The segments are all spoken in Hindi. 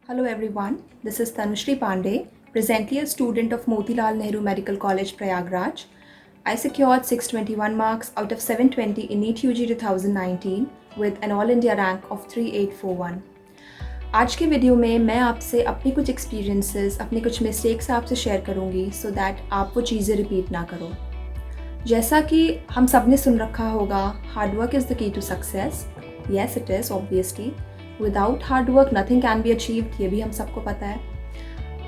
Hello everyone, this is Tanushree Pandey, presently a student of Motilal Nehru Medical College, Prayagraj. I secured 621 marks out of 720 in NEET UG 2019 with an All India rank of 3841. आज के वीडियो में मैं आपसे अपनी कुछ एक्सपीरियंसेस, अपने कुछ मिस्टेक्स आपसे शेयर करूँगी सो दैट आप वो चीज़ें रिपीट ना करो। जैसा कि हम सब ने सुन रखा होगा, hard work is the key to success. Yes it is obviously. Without hard work nothing can be achieved, ये भी हम सबको पता है।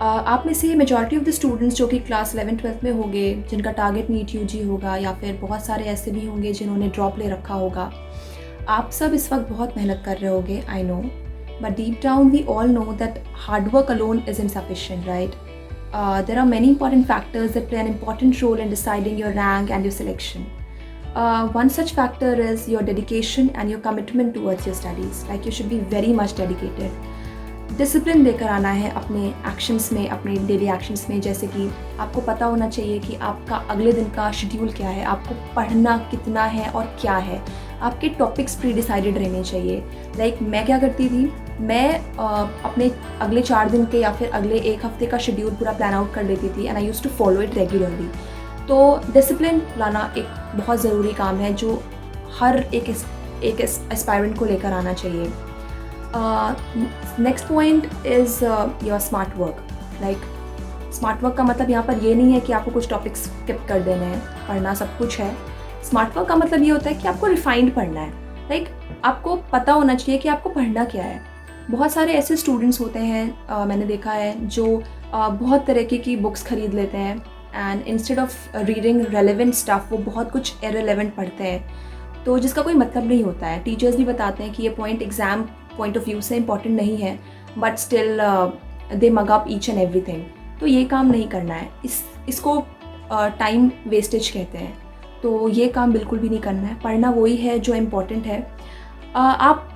आप में से मेजॉरिटी ऑफ द स्टूडेंट्स जो कि क्लास 11-12 में होंगे, जिनका टारगेट नीट यूजी होगा, या फिर बहुत सारे ऐसे भी होंगे जिन्होंने ड्रॉप ले रखा होगा, आप सब इस वक्त बहुत मेहनत कर रहे होगे, I know, but deep down we all know that hard work alone is insufficient, right? There are many important factors that play an important role in deciding your rank and your selection. One such factor is your dedication and your commitment towards your studies. Like you should be very much dedicated. Discipline लेकर आना है अपने एक्शंस में, अपने डेली एक्शंस में। जैसे कि आपको पता होना चाहिए कि आपका अगले दिन का शेड्यूल क्या है, आपको पढ़ना कितना है और क्या है, आपके टॉपिक्स प्री डिसाइडेड रहने चाहिए। लाइक मैं क्या करती थी, मैं अपने अगले 4 दिन के या फिर अगले 1 हफ्ते का शेड्यूल पूरा प्लान आउट कर लेती थी and I used to follow it regularly. तो डिसिप्लिन लाना एक बहुत ज़रूरी काम है जो हर एक एस्पायरेंट को लेकर आना चाहिए। Next point is your smart work. Like smart work का मतलब यहाँ पर ये नहीं है कि आपको कुछ टॉपिक्स स्किप कर देने हैं, पढ़ना सब कुछ है। स्मार्ट वर्क का मतलब ये होता है कि आपको रिफाइंड पढ़ना है। लाइक आपको पता होना चाहिए कि आपको पढ़ना क्या है। बहुत सारे ऐसे स्टूडेंट्स होते हैं, मैंने देखा है, जो बहुत तरीके की बुक्स खरीद लेते हैं and instead of reading relevant stuff वो बहुत कुछ इररिलेवेंट पढ़ते हैं, तो जिसका कोई मतलब नहीं होता है। टीचर्स भी बताते हैं कि ये point exam point of view से इम्पॉर्टेंट नहीं है, but still they mug up each and everything. तो ये काम नहीं करना है, इसको टाइम वेस्टेज कहते हैं। तो ये काम बिल्कुल भी नहीं करना है। पढ़ना वही है जो इम्पॉर्टेंट है। आप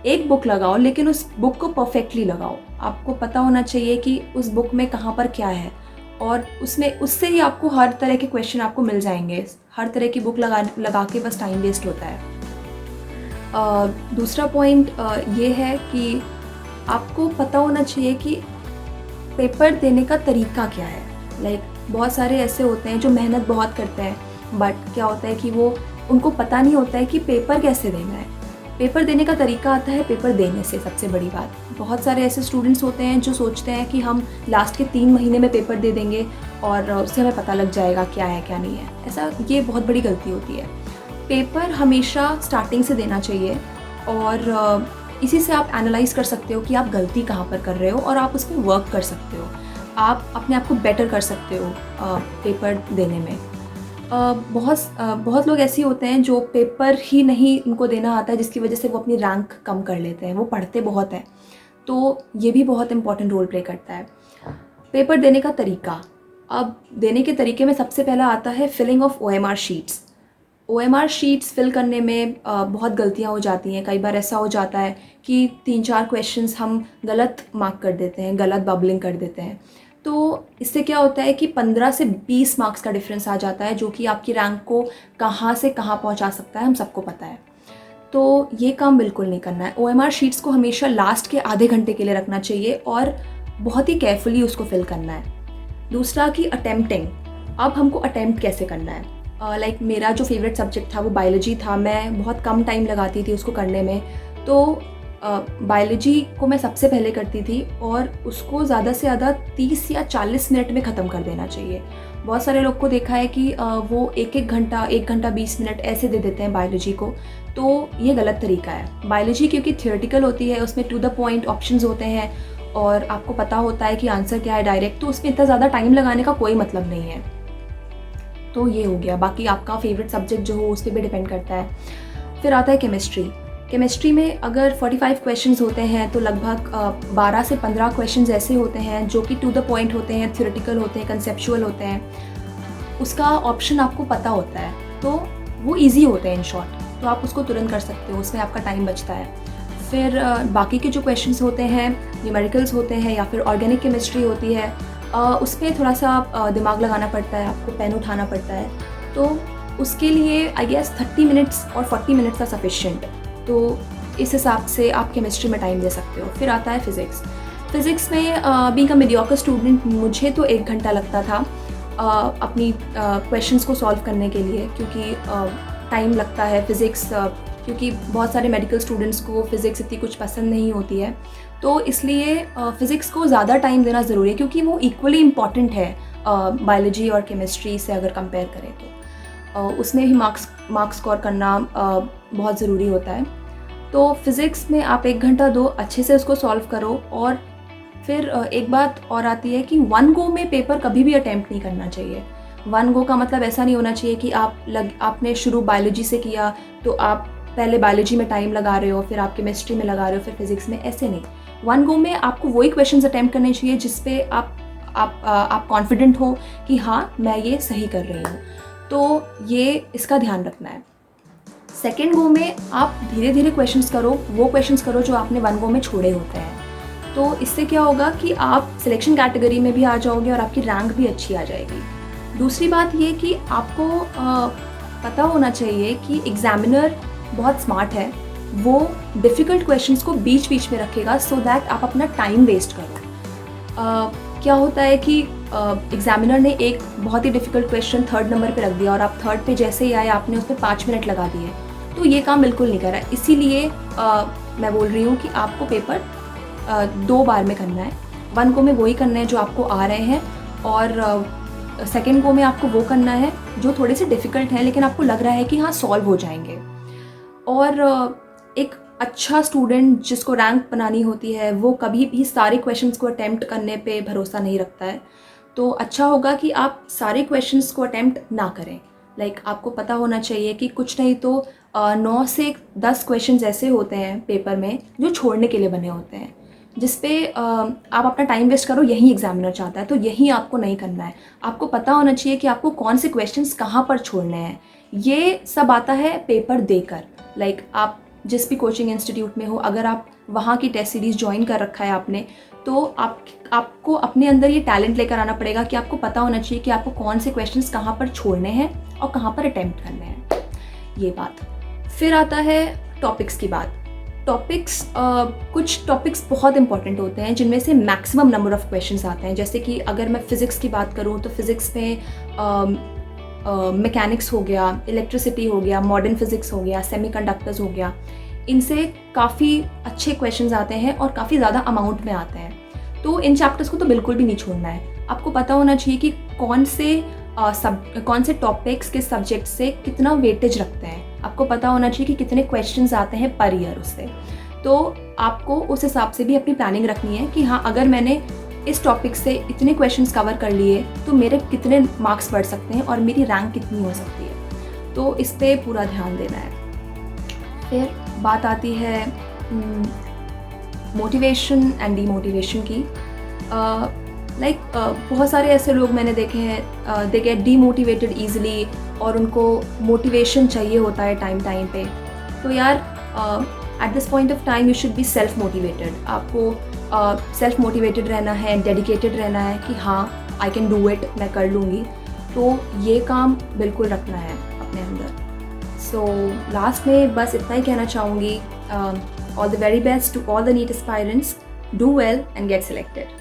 एक बुक लगाओ, लेकिन उस बुक को परफेक्टली लगाओ। आपको पता होना चाहिए कि उस बुक में कहाँ पर क्या है, और उससे ही आपको हर तरह के क्वेश्चन आपको मिल जाएंगे। हर तरह की बुक लगा के बस टाइम वेस्ट होता है। दूसरा पॉइंट ये है कि आपको पता होना चाहिए कि पेपर देने का तरीका क्या है। लाइक बहुत सारे ऐसे होते हैं जो मेहनत बहुत करते हैं, बट क्या होता है कि उनको पता नहीं होता है कि पेपर कैसे देना है। पेपर देने का तरीका आता है पेपर देने से, सबसे बड़ी बात। बहुत सारे ऐसे स्टूडेंट्स होते हैं जो सोचते हैं कि हम लास्ट के 3 महीने में पेपर दे देंगे और उससे हमें पता लग जाएगा क्या है क्या नहीं है। ऐसा ये बहुत बड़ी गलती होती है। पेपर हमेशा स्टार्टिंग से देना चाहिए, और इसी से आप एनालाइज कर सकते हो कि आप गलती कहाँ पर कर रहे हो और आप उस पर वर्क कर सकते हो। आप अपने आप को बेटर कर सकते हो पेपर देने में। बहुत लोग ऐसे होते हैं जो पेपर ही नहीं उनको देना आता है, जिसकी वजह से वो अपनी रैंक कम कर लेते हैं। वो पढ़ते बहुत हैं, तो ये भी बहुत इंपॉर्टेंट रोल प्ले करता है। पेपर देने का तरीका, अब देने के तरीके में सबसे पहला आता है filling of OMR sheets. OMR sheets fill करने में बहुत गलतियाँ हो जाती हैं। कई बार ऐसा हो जाता है कि 3-4 क्वेश्चंस हम गलत मार्क कर देते हैं, गलत बबलिंग कर देते हैं। तो इससे क्या होता है कि 15 से 20 मार्क्स का डिफरेंस आ जाता है, जो कि आपकी रैंक को कहाँ से कहाँ पहुँचा सकता है, हम सबको पता है। तो ये काम बिल्कुल नहीं करना है। OMR शीट्स को हमेशा लास्ट के आधे घंटे के लिए रखना चाहिए और बहुत ही केयरफुली उसको फिल करना है। दूसरा कि अटेम्प्टिंग। अब हमको अटेम्प्ट कैसे करना है। लाइक मेरा जो फेवरेट सब्जेक्ट था वो बायोलॉजी था। मैं बहुत कम टाइम लगाती थी उसको करने में, तो बायोलॉजी को मैं सबसे पहले करती थी और उसको ज़्यादा से ज़्यादा 30 या 40 मिनट में ख़त्म कर देना चाहिए। बहुत सारे लोग को देखा है कि वो 1 घंटा 20 मिनट ऐसे दे देते हैं बायोलॉजी को, तो ये गलत तरीका है। बायोलॉजी क्योंकि थियोरेटिकल होती है, उसमें टू द पॉइंट ऑप्शंस होते हैं और आपको पता होता है कि आंसर क्या है डायरेक्ट, तो उसमें इतना ज़्यादा टाइम लगाने का कोई मतलब नहीं है। तो ये हो गया। बाकी आपका फेवरेट सब्जेक्ट जो हो उस पर भी डिपेंड करता है। फिर आता है केमिस्ट्री में अगर 45 क्वेश्चंस होते हैं तो लगभग 12 से 15 क्वेश्चंस ऐसे होते हैं जो कि टू द पॉइंट होते हैं, थ्योरेटिकल होते हैं, कंसेप्चुअल होते हैं। उसका ऑप्शन आपको पता होता है, तो वो ईजी होते हैं इन शॉर्ट, तो आप उसको तुरंत कर सकते हो, उसमें आपका टाइम बचता है। फिर बाकी के जो क्वेश्चंस होते हैं, न्यूमेरिकल्स होते हैं या फिर ऑर्गेनिक केमिस्ट्री होती है, उसमें थोड़ा सा दिमाग लगाना पड़ता है, आपको पेन उठाना पड़ता है। तो उसके लिए आई गेस 30 मिनट्स और 40 मिनट्स आर सफिशिएंट। तो इस हिसाब से आप केमिस्ट्री में टाइम दे सकते हो। फिर आता है फिज़िक्स। फ़िज़िक्स में बीइंग अ मीडियोकर स्टूडेंट मुझे तो 1 घंटा लगता था अपनी क्वेश्चंस को सॉल्व करने के लिए, क्योंकि टाइम लगता है फ़िज़िक्स, क्योंकि बहुत सारे मेडिकल स्टूडेंट्स को फ़िज़िक्स इतनी कुछ पसंद नहीं होती है, तो इसलिए फ़िज़िक्स को ज़्यादा टाइम देना ज़रूरी है, क्योंकि वो इक्वली इम्पॉर्टेंट है बायोलॉजी और केमिस्ट्री से अगर कंपेयर करें तो उसमें भी मार्क्स स्कोर करना बहुत ज़रूरी होता है। तो फ़िज़िक्स में आप 1 घंटा दो, अच्छे से उसको सॉल्व करो। और फिर एक बात और आती है कि 1 गो में पेपर कभी भी अटेम्प्ट नहीं करना चाहिए। 1 गो का मतलब ऐसा नहीं होना चाहिए कि आपने शुरू बायोलॉजी से किया तो आप पहले बायोलॉजी में टाइम लगा रहे हो, फिर आप केमिस्ट्री में लगा रहे हो, फिर फिज़िक्स में, ऐसे नहीं। 1 गो में आपको वही क्वेश्चंस अटेम्प्ट करने चाहिए जिस पे आप कॉन्फिडेंट हो कि हाँ मैं ये सही कर रही हूँ। तो ये इसका ध्यान रखना है। सेकेंड गो में आप धीरे धीरे क्वेश्चंस करो, वो क्वेश्चंस करो जो आपने 1 गो में छोड़े होते हैं। तो इससे क्या होगा कि आप सिलेक्शन कैटेगरी में भी आ जाओगे और आपकी रैंक भी अच्छी आ जाएगी। दूसरी बात ये कि आपको पता होना चाहिए कि एग्जामिनर बहुत स्मार्ट है, वो डिफ़िकल्ट क्वेश्चंस को बीच बीच में रखेगा सो दैट आप अपना टाइम वेस्ट करो। क्या होता है कि एग्जामिनर ने एक बहुत ही डिफ़िकल्ट क्वेश्चन 3rd नंबर पे रख दिया और आप 3rd पे जैसे ही आए आपने उस पर 5 मिनट लगा दिए, तो ये काम बिल्कुल नहीं करा। इसीलिए मैं बोल रही हूँ कि आपको पेपर 2 बार में करना है। 1 गो में वही करना है जो आपको आ रहे हैं, और सेकेंड गो में आपको वो करना है जो थोड़े से डिफ़िकल्ट हैं लेकिन आपको लग रहा है कि हाँ सॉल्व हो जाएंगे। और एक अच्छा स्टूडेंट जिसको रैंक बनानी होती है वो कभी भी सारे क्वेश्चंस को अटेम्प्ट करने पे भरोसा नहीं रखता है। तो अच्छा होगा कि आप सारे क्वेश्चंस को अटेम्प्ट ना करें। आपको पता होना चाहिए कि कुछ नहीं तो 9 से 10 क्वेश्चंस ऐसे होते हैं पेपर में जो छोड़ने के लिए बने होते हैं, जिस पे आप अपना टाइम वेस्ट करो, यही एग्जामिनर चाहता है। तो यही आपको नहीं करना है। आपको पता होना चाहिए कि आपको कौन से क्वेश्चंस कहाँ पर छोड़ने हैं। ये सब आता है पेपर देकर। आप जिस भी कोचिंग इंस्टीट्यूट में हो, अगर आप वहाँ की टेस्ट सीरीज़ ज्वाइन कर रखा है आपने, तो आपको अपने अंदर ये टैलेंट लेकर आना पड़ेगा कि आपको पता होना चाहिए कि आपको कौन से क्वेश्चंस कहाँ पर छोड़ने हैं और कहाँ पर अटेम्प्ट करने हैं। ये बात। फिर आता है टॉपिक्स की बात। कुछ टॉपिक्स बहुत इंपॉर्टेंट होते हैं जिनमें से मैक्सिमम नंबर ऑफ क्वेश्चंस आते हैं। जैसे कि अगर मैं फ़िज़िक्स की बात करूँ तो फ़िज़िक्स में मैकेनिक्स हो गया, इलेक्ट्रिसिटी हो गया, मॉडर्न फिज़िक्स हो गया, सेमीकंडक्टर्स हो गया, इनसे काफ़ी अच्छे क्वेश्चंस आते हैं और काफ़ी ज़्यादा अमाउंट में आते हैं। तो इन चैप्टर्स को तो बिल्कुल भी नहीं छोड़ना है। आपको पता होना चाहिए कि कौन से टॉपिक्स के सब्जेक्ट से कितना वेटेज रखते हैं। आपको पता होना चाहिए कि कितने क्वेश्चंस आते हैं पर ईयर उससे। तो आपको उस हिसाब से भी अपनी प्लानिंग रखनी है कि हाँ अगर मैंने इस टॉपिक से इतने क्वेश्चंस कवर कर लिए तो मेरे कितने मार्क्स बढ़ सकते हैं और मेरी रैंक कितनी हो सकती है। तो इस पर पूरा ध्यान देना है। फिर बात आती है मोटिवेशन एंड डीमोटिवेशन की। बहुत सारे ऐसे लोग मैंने देखे हैं, दे गेट डीमोटिवेटेड ईजिली और उनको मोटिवेशन चाहिए होता है टाइम पे। तो यार at this point of time you should be self motivated. आपको सेल्फ मोटिवेटेड रहना है, डेडिकेटेड रहना है कि हाँ आई कैन डू इट, मैं कर लूँगी। तो ये काम बिल्कुल रखना है अपने अंदर। सो लास्ट में बस इतना ही कहना चाहूँगी, all the very best to all the NEET aspirants, do well and get selected.